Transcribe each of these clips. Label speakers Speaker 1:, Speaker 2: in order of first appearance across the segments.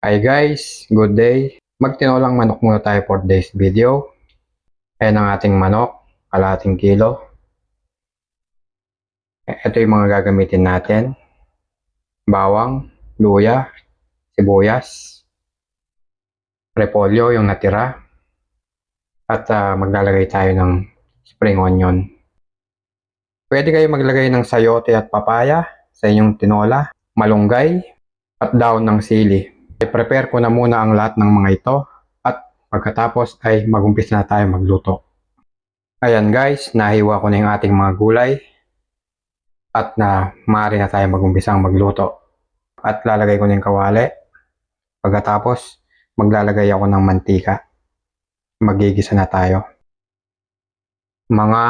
Speaker 1: Hi guys, good day. Magtinolang manok muna tayo for today's video. Ayan ang ating manok, kalahating kilo. Ito yung mga gagamitin natin. Bawang, luya, sibuyas, repolyo yung natira. At maglalagay tayo ng spring onion. Pwede kayo maglagay ng sayote at papaya sa inyong tinola, malunggay, at daon ng sili. I-prepare ko na muna ang lahat ng mga ito at pagkatapos ay mag-umpisa na tayo magluto. Ayan guys, nahiwa ko na yung ating mga gulay at maaari na tayo mag-umpisang magluto. At lalagay ko na yung kawali. Pagkatapos maglalagay ako ng mantika. Magigisa na tayo. Mga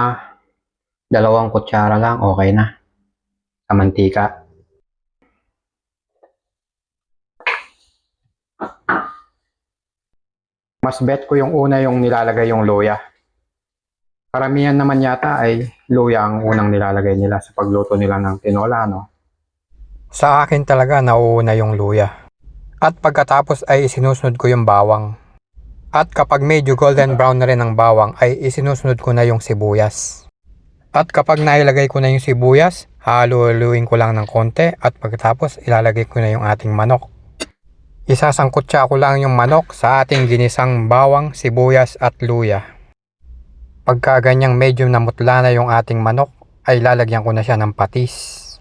Speaker 1: 2 kutsara lang okay na sa mantika. Mas bet ko yung una yung nilalagay yung luya. Karamihan naman yata ay luya ang unang nilalagay nila sa pagluto nila ng tinola, no? Sa akin talaga nauuna yung luya. At pagkatapos ay isinusunod ko yung bawang. At kapag medyo golden brown na rin ang bawang ay isinusunod ko na yung sibuyas. At kapag nailagay ko na yung sibuyas, haluin ko lang ng konti at pagkatapos ilalagay ko na yung ating manok. Isasangkutsa ko lang yung manok sa ating ginisang bawang, sibuyas at luya. Pagka ganyang medyo namutla na yung ating manok, ay lalagyan ko na siya ng patis.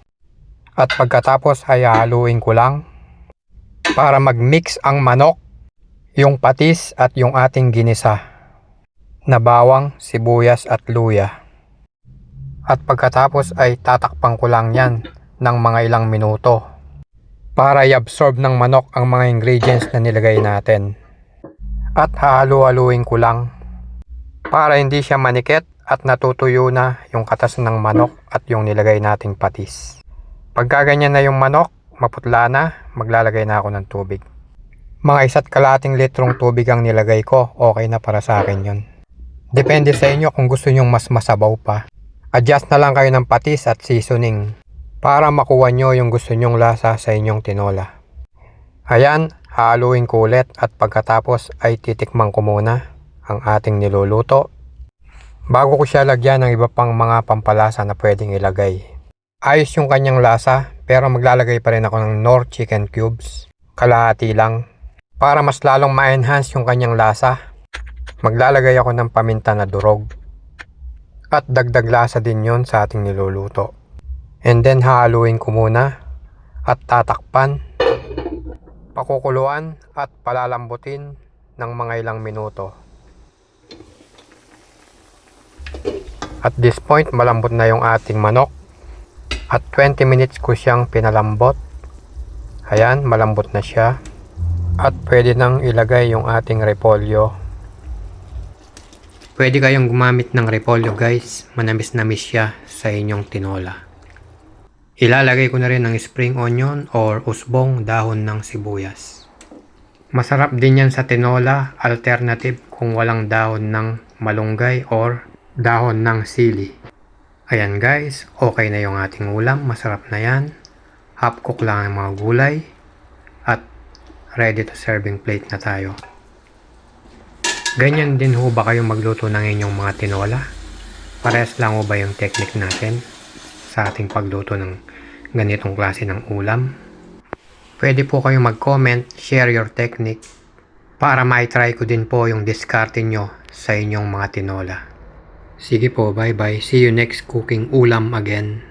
Speaker 1: At pagkatapos ay haluin ko lang para mag-mix ang manok, yung patis at yung ating ginisa na bawang, sibuyas at luya. At pagkatapos ay tatakpan ko lang yan ng mga ilang minuto para i-absorb ng manok ang mga ingredients na nilagay natin. At hahalu-haluin ko lang para hindi siya manikit at natutuyo na yung katas ng manok at yung nilagay nating patis. Pagka ganyan na yung manok, maputla na, maglalagay na ako ng tubig. Mga 1.5 litrong tubig ang nilagay ko, okay na para sa akin yun. Depende sa inyo kung gusto nyong mas masabaw pa. Adjust na lang kayo ng patis at seasoning para makuha nyo yung gusto nyong lasa sa inyong tinola. Ayan, haluin ko ulit at pagkatapos ay titikman ko muna ang ating niluluto bago ko siya lagyan ng iba pang mga pampalasa na pwedeng ilagay. Ayos yung kanyang lasa pero maglalagay pa rin ako ng Knorr chicken cubes, kalahati lang. Para mas lalong ma-enhance yung kanyang lasa, maglalagay ako ng paminta na durog. At dagdag lasa din yon sa ating niluluto. And then hahaluin ko muna at tatakpan, pakukuluan at palalambutin ng mga ilang minuto. At this point malambot na yung ating manok at 20 minutes ko siyang pinalambot. Ayan, malambot na siya. At pwede nang ilagay yung ating repolyo. Pwede kayong gumamit ng repolyo guys, manamis-namis siya sa inyong tinola. Ilalagay ko na rin ng spring onion or usbong dahon ng sibuyas. Masarap din yan sa tinola, alternative kung walang dahon ng malunggay or dahon ng sili. Ayan guys, okay na yung ating ulam, masarap na yan. Half cook lang ang mga gulay at ready to serving plate na tayo. Ganyan din ho ba kayong magluto ng inyong mga tinola? Parehas lang ho ba yung technique natin sa ating pagluto ng ganitong klase ng ulam? Pwede po kayong mag-comment, share your technique para ma-try ko din po yung diskarte nyo sa inyong mga tinola. Sige po, bye bye. See you next cooking ulam again.